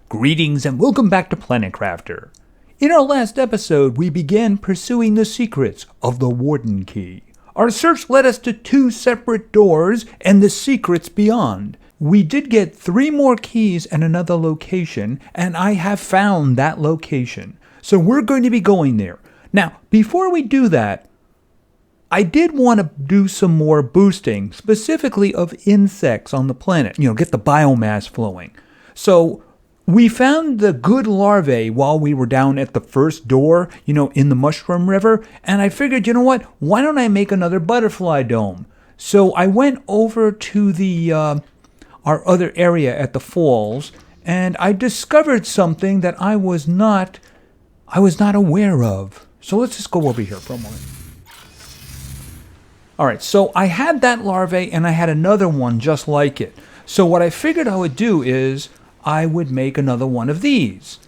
Greetings and welcome back to Planet Crafter. In our last episode, we began pursuing the secrets of the Warden Key. Our search led us to 2 separate doors and the secrets beyond. We did get 3 more keys and another location, and I have found that location. So we're going to be going there. Now, before we do that, I did want to do some more boosting, specifically of insects on the planet. Get the biomass flowing. So we found the good larvae while we were down at the first door, in the Mushroom River. And I figured, what? Why don't I make another butterfly dome? So I went over to the our other area at the falls, and I discovered something that I was not aware of. So let's just go over here for a moment. All right, so I had that larvae, and I had another one just like it. So what I figured I would do is I would make another one of these.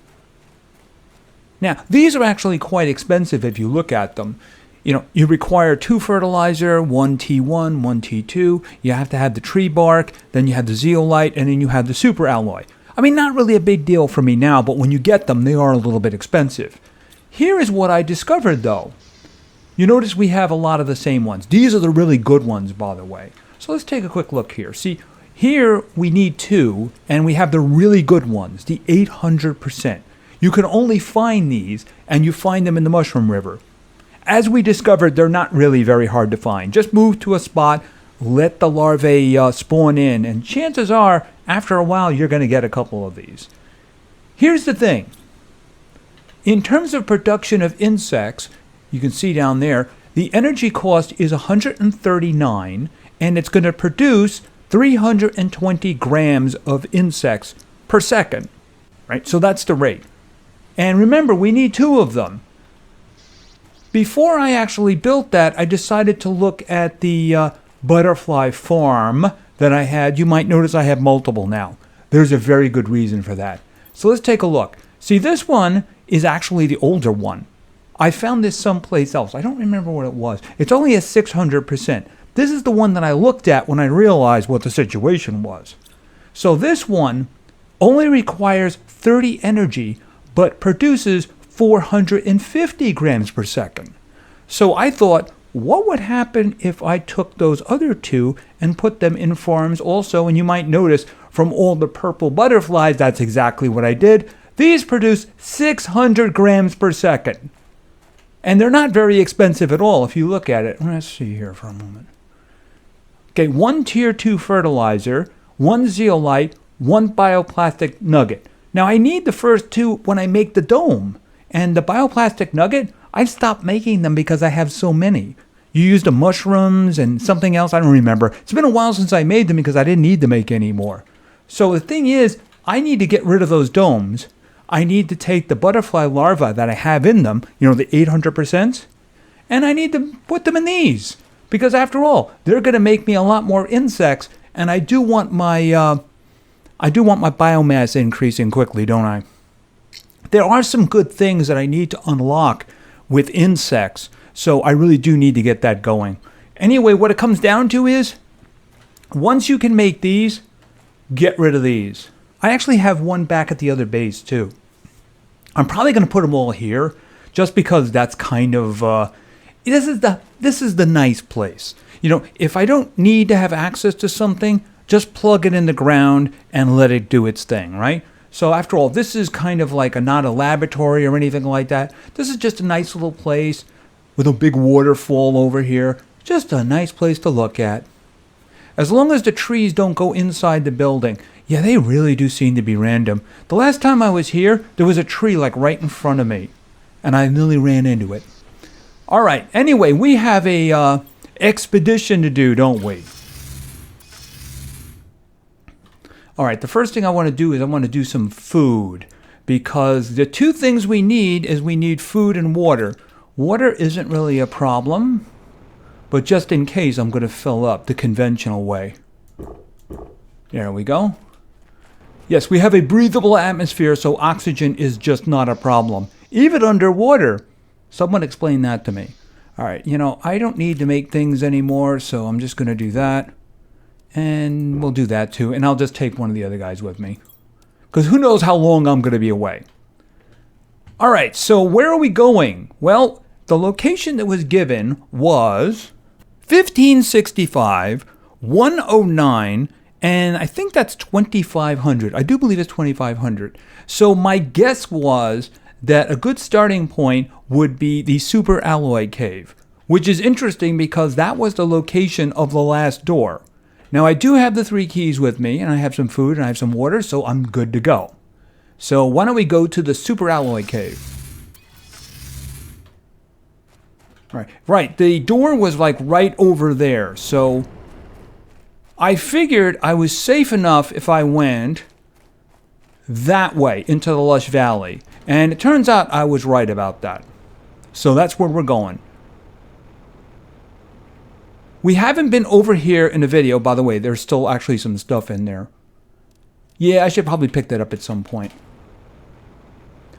Now, these are actually quite expensive if you look at them. You require 2 fertilizer, 1 T1, 1 T2. You have to have the tree bark, then you have the zeolite, and then you have the super alloy. I mean, not really a big deal for me now, but when you get them, they are a little bit expensive. Here is what I discovered, though. You notice we have a lot of the same ones. These are the really good ones, by the way. So let's take a quick look here. See, here we need 2, and we have the really good ones, the 800%. You can only find these, and you find them in the Mushroom River. As we discovered, they're not really very hard to find. Just move to a spot, let the larvae spawn in, and chances are, after a while, you're going to get a couple of these. Here's the thing. In terms of production of insects, you can see down there, the energy cost is 139, and it's going to produce 320 grams of insects per second, right? So that's the rate. And remember, we need 2 of them. Before I actually built that, I decided to look at the butterfly farm that I had. You might notice I have multiple now. There's a very good reason for that. So let's take a look. See, this one is actually the older one. I found this someplace else. I don't remember what it was. It's only a 600%. This is the one that I looked at when I realized what the situation was. So this one only requires 30 energy, but produces 450 grams per second. So I thought, what would happen if I took those other 2 and put them in farms also? And you might notice from all the purple butterflies, that's exactly what I did. These produce 600 grams per second. And they're not very expensive at all if you look at it. Let's see here for a moment. Okay, 1 tier 2 fertilizer, 1 zeolite, 1 bioplastic nugget. Now I need the first 2 when I make the dome. And the bioplastic nugget, I've stopped making them because I have so many. You used the mushrooms and something else, I don't remember. It's been a while since I made them because I didn't need to make any more. So the thing is, I need to get rid of those domes. I need to take the butterfly larvae that I have in them, the 800%, and I need to put them in these. Because after all, they're going to make me a lot more insects, and I do want my biomass increasing quickly, don't I? There are some good things that I need to unlock with insects, so I really do need to get that going. Anyway, what it comes down to is, once you can make these, get rid of these. I actually have one back at the other base too. I'm probably going to put them all here, just because that's kind of this is the nice place. If I don't need to have access to something, just plug it in the ground and let it do its thing, right? So after all, this is kind of like not a laboratory or anything like that. This is just a nice little place with a big waterfall over here. Just a nice place to look at. As long as the trees don't go inside the building. Yeah, they really do seem to be random. The last time I was here, there was a tree right in front of me, and I nearly ran into it. All right, anyway, we have a expedition to do, don't we? All right, the first thing I want to do is I want to do some food, because the 2 things we need is we need food and water. Water isn't really a problem, but just in case, I'm going to fill up the conventional way. There we go. Yes, we have a breathable atmosphere, so oxygen is just not a problem. Even underwater. Someone explain that to me. All right, I don't need to make things anymore, so I'm just going to do that. And we'll do that too. And I'll just take one of the other guys with me. because who knows how long I'm going to be away. All right, so where are we going? Well, the location that was given was 1565, 109, and I think that's 2500. I do believe it's 2500. So my guess was that a good starting point would be the super alloy cave, which is interesting because that was the location of the last door. Now I do have the 3 keys with me, and I have some food and I have some water, so I'm good to go. So why don't we go to the super alloy cave? Right, the door was like right over there, so I figured I was safe enough if I went that way into the lush valley. And it turns out I was right about that. So that's where we're going. We haven't been over here in the video. By the way, there's still actually some stuff in there. Yeah, I should probably pick that up at some point.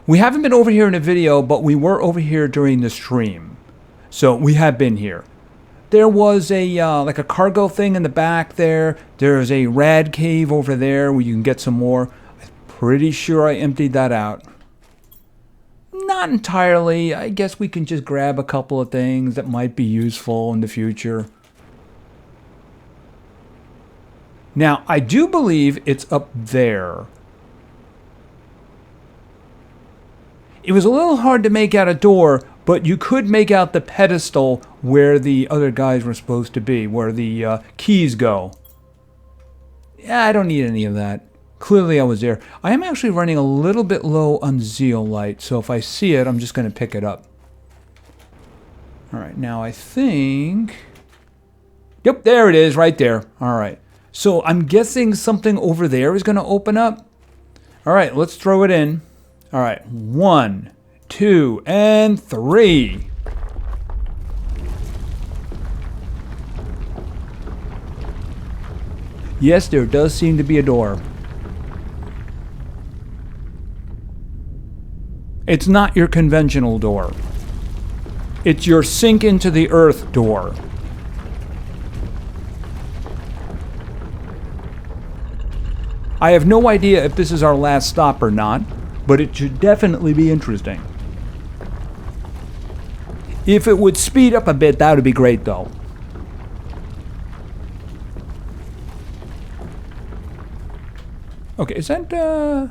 We haven't been over here in the video, but we were over here during the stream. So we have been here. There was a like a cargo thing in the back there. There's a rad cave over there where you can get some more. I'm pretty sure I emptied that out. Not entirely. I guess we can just grab a couple of things that might be useful in the future. Now, I do believe it's up there. It was a little hard to make out a door, but you could make out the pedestal where the other guys were supposed to be, where the keys go. Yeah, I don't need any of that. Clearly I was there. I am actually running a little bit low on zeolite, so if I see it, I'm just going to pick it up. All right, now I think... Yep, there it is, right there. All right. So I'm guessing something over there is going to open up. All right, let's throw it in. All right, 1, 2, and 3. Yes, there does seem to be a door. It's not your conventional door. It's your sink into the earth door. I have no idea if this is our last stop or not, but it should definitely be interesting. If it would speed up a bit, that would be great though. Okay, is that,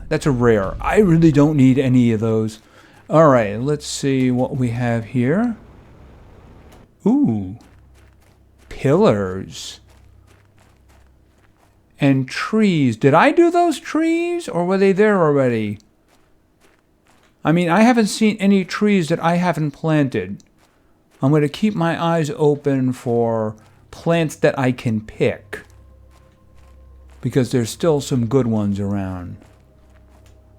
that's a rare. I really don't need any of those. All right, let's see what we have here. Ooh, pillars. And trees. Did I do those trees, or were they there already? I mean, I haven't seen any trees that I haven't planted. I'm going to keep my eyes open for plants that I can pick, because there's still some good ones around.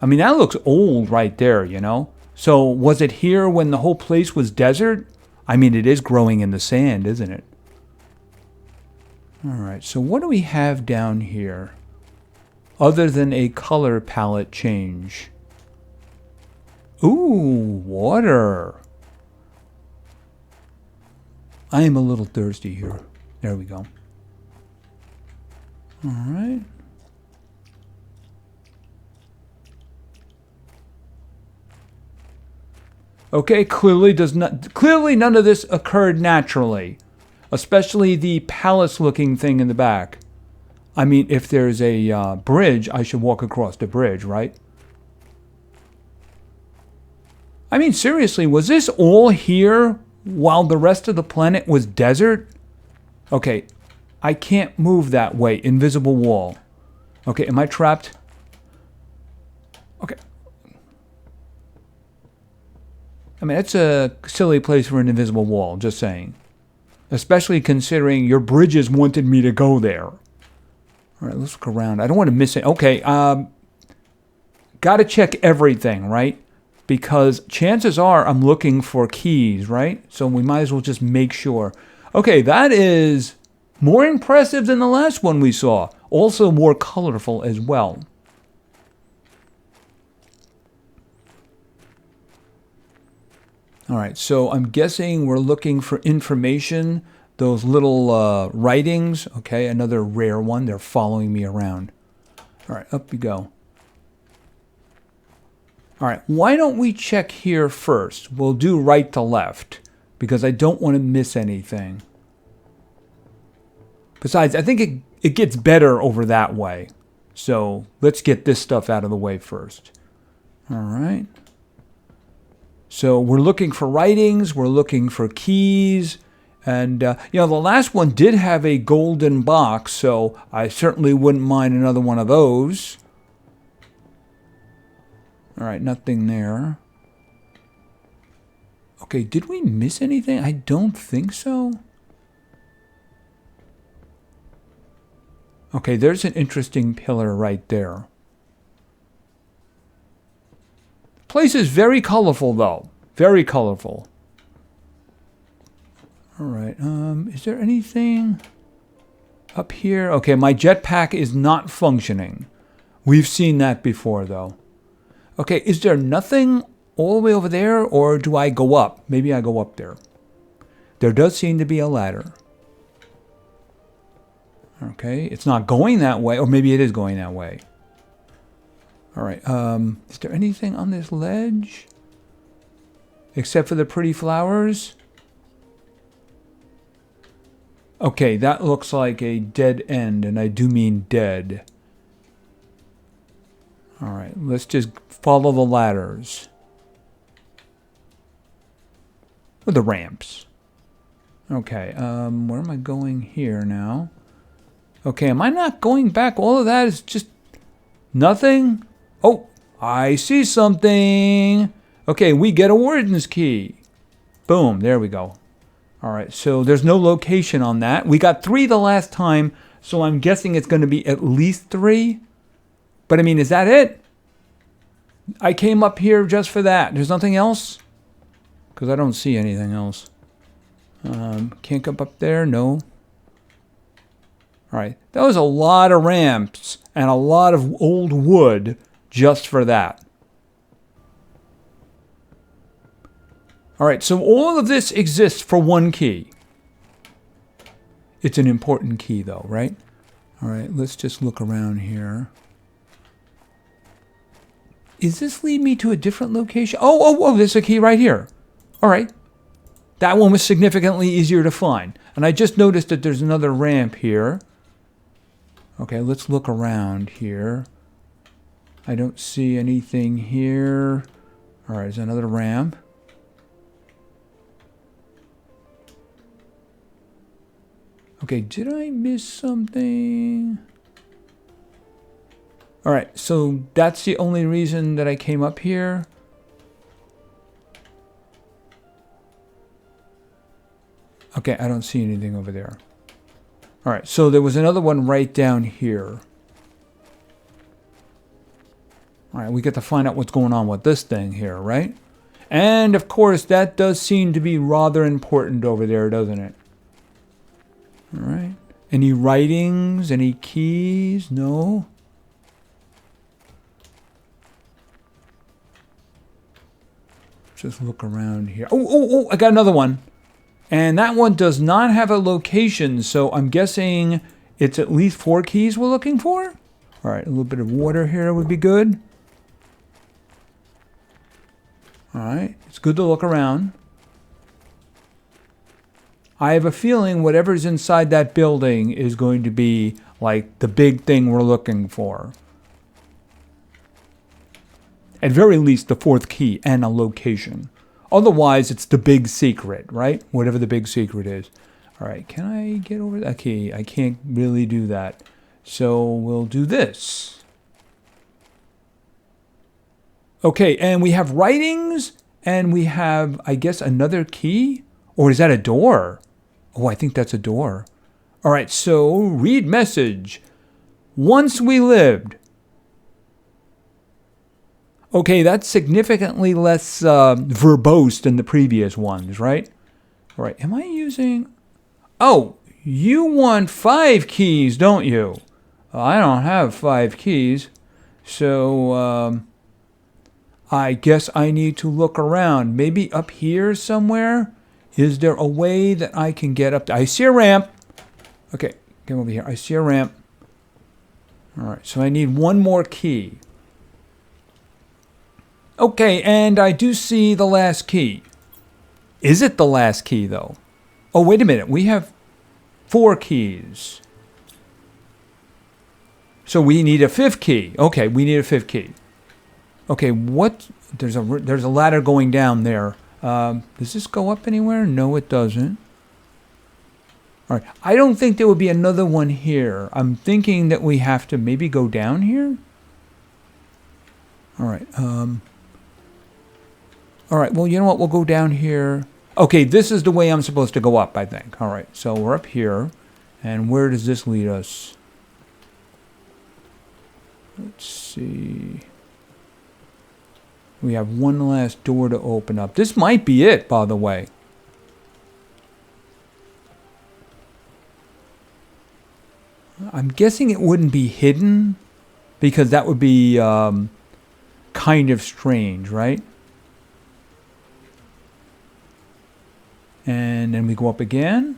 I mean, that looks old right there, you know? So, was it here when the whole place was desert? I mean, it is growing in the sand, isn't it? Alright, so what do we have down here? Other than a color palette change. Ooh, water. I am a little thirsty here. There we go. Alright. Okay, clearly none of this occurred naturally. Especially the palace-looking thing in the back. I mean, if there's a bridge, I should walk across the bridge, right? I mean, seriously, was this all here while the rest of the planet was desert? Okay, I can't move that way. Invisible wall. Okay, am I trapped? Okay. I mean, it's a silly place for an invisible wall, just saying. Especially considering your bridges wanted me to go there. All right, let's look around. I don't want to miss it. Okay, got to check everything, right? Because chances are I'm looking for keys, right? So we might as well just make sure. Okay, that is more impressive than the last one we saw. Also more colorful as well. All right, so I'm guessing we're looking for information. Those little writings. Okay, another rare one. They're following me around. All right, up you go. All right, why don't we check here first? We'll do right to left because I don't want to miss anything. Besides, I think it gets better over that way. So let's get this stuff out of the way first. All right. So we're looking for writings, we're looking for keys, and the last one did have a golden box, so I certainly wouldn't mind another one of those. All right, nothing there. Okay, did we miss anything? I don't think so. Okay, there's an interesting pillar right there. Place is very colorful, though. Very colorful. All right. Is there anything up here? Okay, my jetpack is not functioning. We've seen that before, though. Okay, is there nothing all the way over there, or do I go up? Maybe I go up there. There does seem to be a ladder. Okay, it's not going that way, or maybe it is going that way. All right, is there anything on this ledge? Except for the pretty flowers? Okay, that looks like a dead end, and I do mean dead. All right, let's just follow the ladders. Or the ramps. Okay, where am I going here now? Okay, am I not going back? All of that is just nothing? Oh, I see something. Okay, we get a warden's key. Boom, there we go. All right, so there's no location on that. We got 3 the last time, so I'm guessing it's going to be at least 3. But I mean, is that it? I came up here just for that. There's nothing else? Because I don't see anything else. Can't come up there? No. All right, that was a lot of ramps and a lot of old wood just for that. All right, so all of this exists for 1 key. It's an important key though, right? All right, let's just look around here. Is this lead me to a different location? Oh, there's a key right here. All right. That one was significantly easier to find. And I just noticed that there's another ramp here. Okay, let's look around here. I don't see anything here. All right, there's another ramp. Okay, did I miss something? All right, so that's the only reason that I came up here. Okay, I don't see anything over there. All right, so there was another one right down here. All right, we get to find out what's going on with this thing here, right? And, of course, that does seem to be rather important over there, doesn't it? All right. Any writings? Any keys? No? Just look around here. Oh, I got another one. And that one does not have a location, so I'm guessing it's at least 4 keys we're looking for. All right, a little bit of water here would be good. All right, it's good to look around. I have a feeling whatever's inside that building is going to be like the big thing we're looking for. At very least the 4th key and a location. Otherwise, it's the big secret, right? Whatever the big secret is. All right, can I get over that key? I can't really do that. So we'll do this. Okay, and we have writings, and we have, I guess, another key? Or is that a door? Oh, I think that's a door. All right, so read message. Once we lived. Okay, that's significantly less verbose than the previous ones, right? All right, am I using... Oh, you want 5 keys, don't you? I don't have 5 keys, so I guess I need to look around. Maybe up here somewhere? Is there a way that I can get up? I see a ramp. Okay, come over here. I see a ramp. All right, so I need 1 more key. Okay, and I do see the last key. Is it the last key, though? Oh, wait a minute. We have 4 keys. So we need a 5th key. Okay, we need a 5th key. Okay, what? There's a ladder going down there. Does this go up anywhere? No, it doesn't. All right. I don't think there would be another one here. I'm thinking that we have to maybe go down here. All right. All right. Well, you know what? We'll go down here. Okay, this is the way I'm supposed to go up, I think. All right. So we're up here. And where does this lead us? Let's see. We have one last door to open up. This might be it, by the way. I'm guessing it wouldn't be hidden, because that would be kind of strange, right? And then we go up again.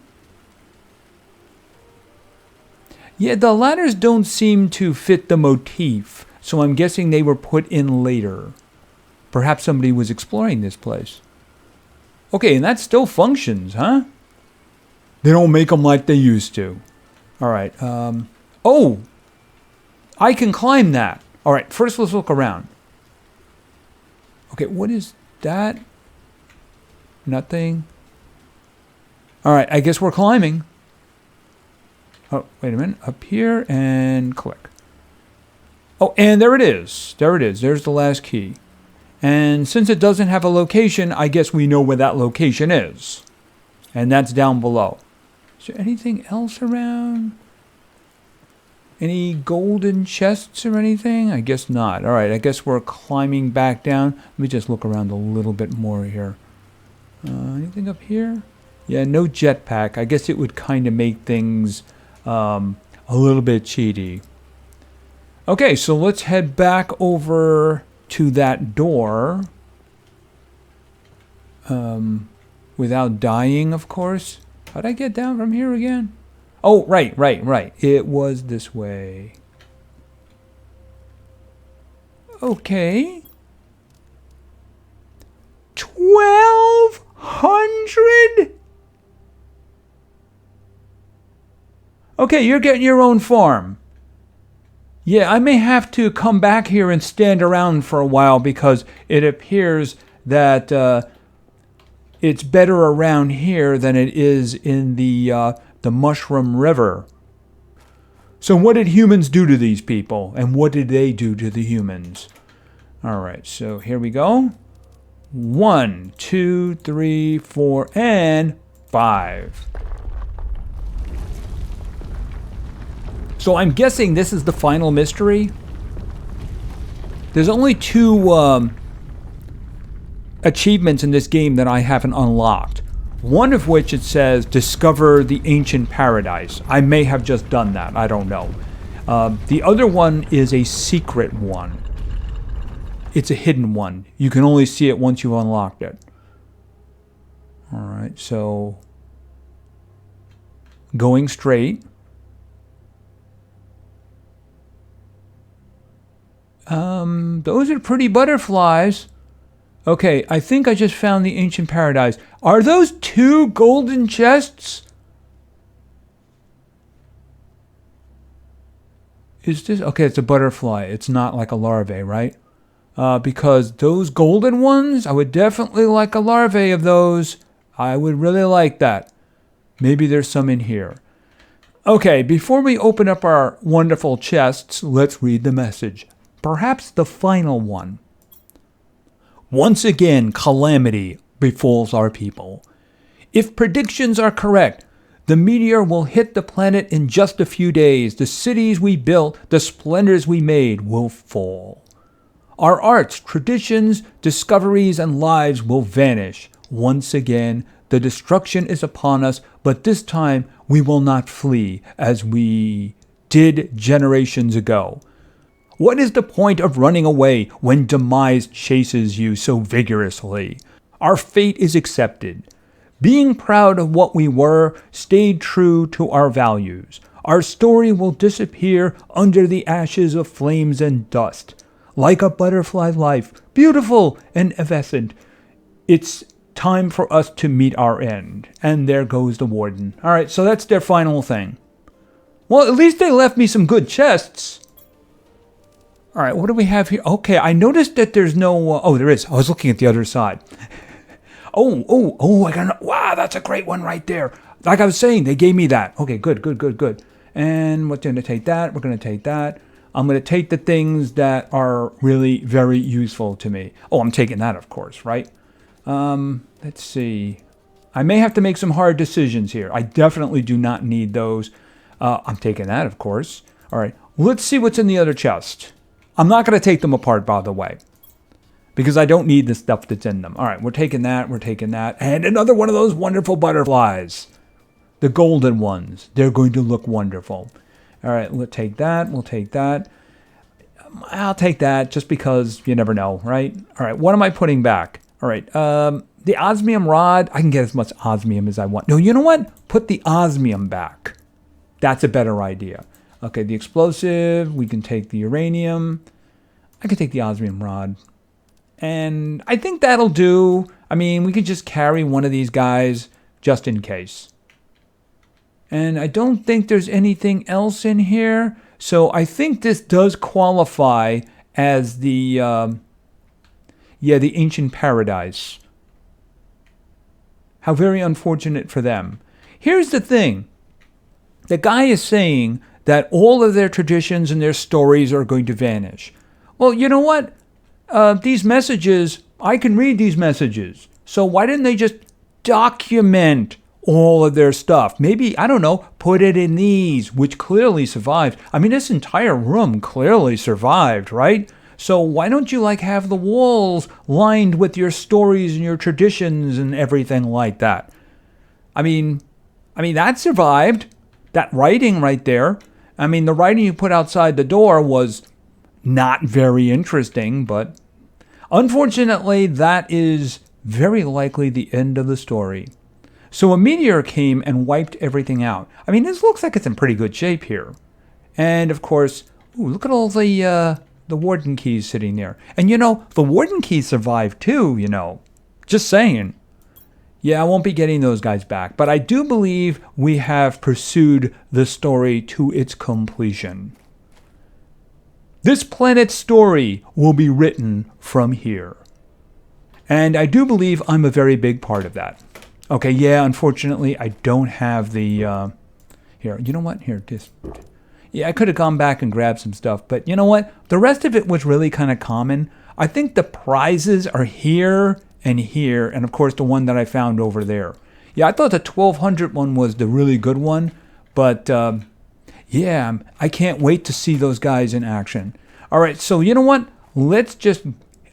Yeah, the ladders don't seem to fit the motif, so I'm guessing they were put in later. Perhaps somebody was exploring this place. Okay, and that still functions, huh? They don't make them like they used to. All right. Oh! I can climb that. All right, first let's look around. Okay, what is that? Nothing. All right, I guess we're climbing. Oh, wait a minute. Up here and click. Oh, and there it is. There it is. There's the last key. And since it doesn't have a location, I guess we know where that location is. And that's down below. Is there anything else around? Any golden chests or anything? I guess not. All right, I guess we're climbing back down. Let me just look around a little bit more here. Anything up here? Yeah, no jetpack. I guess it would kind of make things a little bit cheaty. Okay, so let's head back over to that door. Without dying, of course. How'd I get down from here again? Oh, right. It was this way. Okay. 1,200? Okay, you're getting your own farm. Yeah, I may have to come back here and stand around for a while because it appears that it's better around here than it is in the Mushroom River. So what did humans do to these people? And what did they do to the humans? All right, so here we go. 1, 2, 3, 4, and 5. So I'm guessing this is the final mystery. There's only 2 achievements in this game that I haven't unlocked. One of which it says, discover the ancient paradise. I may have just done that. I don't know. The other one is a secret one. It's a hidden one. You can only see it once you've unlocked it. All right, so going straight. Those are pretty butterflies. Okay, I think I just found the ancient paradise. Are those 2 golden chests? Is this... Okay, it's a butterfly. It's not like a larvae, right? Because those golden ones, I would definitely like a larvae of those. I would really like that. Maybe there's some in here. Okay, before we open up our wonderful chests, let's read the message. Perhaps the final one. Once again, calamity befalls our people. If predictions are correct, the meteor will hit the planet in just a few days. The cities we built, the splendors we made will fall. Our arts, traditions, discoveries, and lives will vanish. Once again, the destruction is upon us, but this time we will not flee as we did generations ago. What is the point of running away when demise chases you so vigorously? Our fate is accepted. Being proud of what we were, stayed true to our values. Our story will disappear under the ashes of flames and dust. like a butterfly life, beautiful and evanescent. It's time for us to meet our end. And there goes the warden. All right, so that's their final thing. Well, at least they left me some good chests. All right, what do we have here? Okay, I noticed that there's no... oh, there is. I was looking at the other side. I got... wow, that's a great one right there. Like I was saying, they gave me that. Okay, good. And we're going to take that. We're going to take that. I'm going to take the things that are really very useful to me. Oh, I'm taking that, of course, right? Let's see. I may have to make some hard decisions here. I definitely do not need those. I'm taking that, of course. All right, let's see what's in the other chest. I'm not going to take them apart, by the way, because I don't need the stuff that's in them. All right, we're taking that. And another one of those wonderful butterflies. The golden ones. They're going to look wonderful. All right, we'll take that. I'll take that just because you never know, right? All right, what am I putting back? All right, the osmium rod, I can get as much osmium as I want. No, you know what? Put the osmium back. That's a better idea. Okay, the explosive, we can take the uranium. I can take the osmium rod. And I think that'll do. I mean, we could just carry one of these guys just in case. And I don't think there's anything else in here. So I think this does qualify as the ancient paradise. How very unfortunate for them. Here's the thing. The guy is saying that all of their traditions and their stories are going to vanish. Well, you know what? These messages, I can read these messages. So why didn't they just document all of their stuff? Maybe, I don't know, put it in these, which clearly survived. I mean, this entire room clearly survived, right? So why don't you have the walls lined with your stories and your traditions and everything like that? I mean, that survived. That writing right there. I mean, the writing you put outside the door was not very interesting, but unfortunately, that is very likely the end of the story. So a meteor came and wiped everything out. I mean, this looks like it's in pretty good shape here. And of course, look at all the warden keys sitting there. And the warden keys survived too, Just saying. Yeah, I won't be getting those guys back. But I do believe we have pursued the story to its completion. This planet's story will be written from here. And I do believe I'm a very big part of that. Okay, yeah, unfortunately, I don't have the... here, you know what? Here, yeah, I could have gone back and grabbed some stuff. But you know what? The rest of it was really kind of common. I think the prizes are here and here. And, of course, the one that I found over there. Yeah, I thought the 1200 one was the really good one. But, yeah, I can't wait to see those guys in action. All right, so you know what? Let's just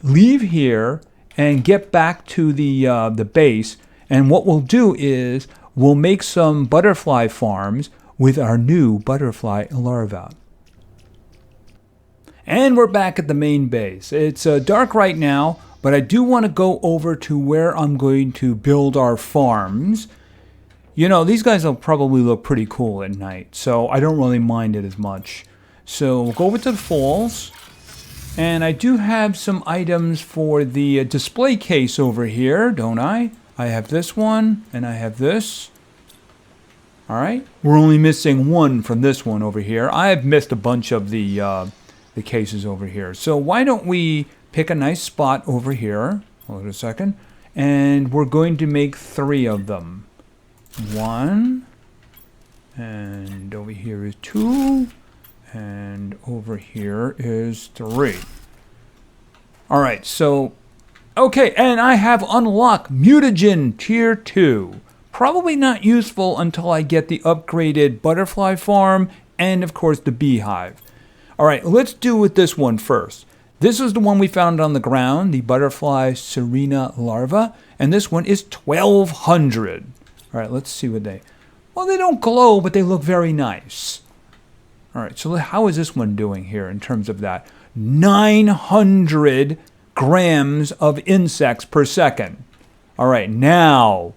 leave here and get back to the base. And what we'll do is we'll make some butterfly farms with our new butterfly larva. And we're back at the main base. It's dark right now, but I do want to go over to where I'm going to build our farms. These guys will probably look pretty cool at night, so I don't really mind it as much. So we'll go over to the falls. And I do have some items for the display case over here, don't I? I have this one, and I have this. All right. We're only missing one from this one over here. I have missed a bunch of the cases over here. So why don't we pick a nice spot over here. Hold on a second. And we're going to make 3 of them. 1. And over here is 2. And over here is 3. All right, so... Okay, and I have unlocked mutagen tier 2. Probably not useful until I get the upgraded butterfly farm and, of course, the beehive. All right, let's do with this one first. This is the one we found on the ground, the butterfly serena larva, and this one is 1200. All right, let's see what they... Well, they don't glow, but they look very nice. All right, so how is this one doing here in terms of that? 900 grams of insects per second. All right, now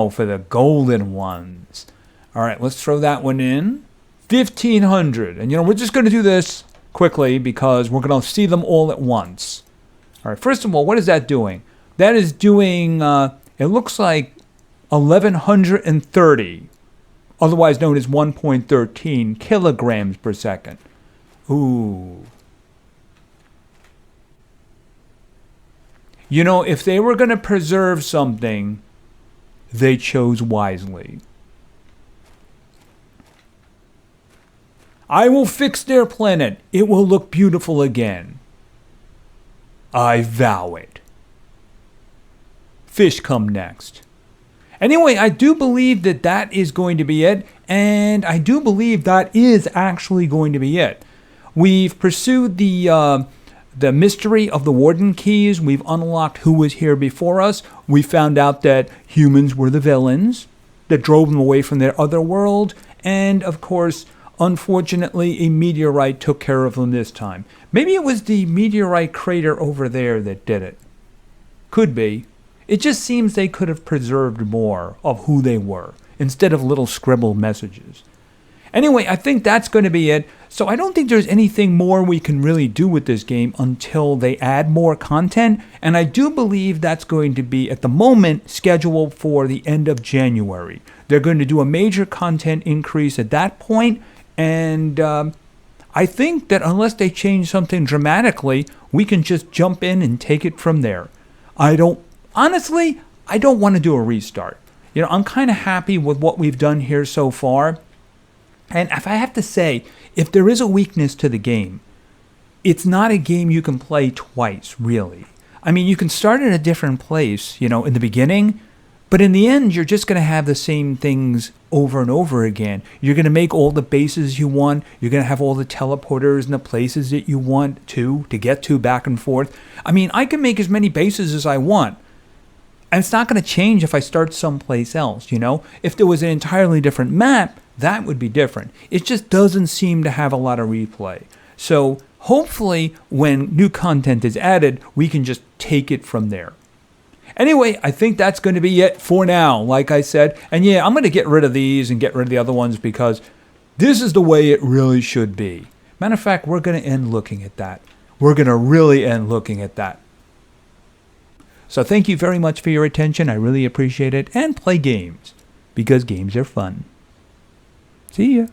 for the golden ones. All right, let's throw that one in. 1500. And we're just going to do this quickly because we're going to see them all at once. All right, first of all, what is that doing? That is doing, it looks like 1130, otherwise known as 1.13 kilograms per second. Ooh. You know, if they were going to preserve something, they chose wisely. I will fix their planet. It will look beautiful again. I vow it. Fish come next. Anyway, I do believe that that is going to be it, and I do believe that is actually going to be it. We've pursued the mystery of the Warden keys. We've unlocked who was here before us. We found out that humans were the villains that drove them away from their other world, and of course, unfortunately, a meteorite took care of them this time. Maybe it was the meteorite crater over there that did it. Could be. It just seems they could have preserved more of who they were instead of little scribbled messages. Anyway, I think that's going to be it. So I don't think there's anything more we can really do with this game until they add more content. And I do believe that's going to be, at the moment, scheduled for the end of January. They're going to do a major content increase at that point. And I think that unless they change something dramatically, we can just jump in and take it from there. Honestly, I don't want to do a restart. You know, I'm kind of happy with what we've done here so far. And if I have to say, if there is a weakness to the game, it's not a game you can play twice, really. I mean, you can start in a different place, you know, in the beginning, but in the end, you're just going to have the same things over and over again. You're going to make all the bases you want. You're going to have all the teleporters and the places that you want to get to back and forth. I mean, I can make as many bases as I want. And it's not going to change if I start someplace else, you know? If there was an entirely different map, that would be different. It just doesn't seem to have a lot of replay. So hopefully when new content is added, we can just take it from there. Anyway, I think that's going to be it for now, like I said. And yeah, I'm going to get rid of these and get rid of the other ones because this is the way it really should be. Matter of fact, we're going to end looking at that. We're going to really end looking at that. So thank you very much for your attention. I really appreciate it. And play games, because games are fun. See ya.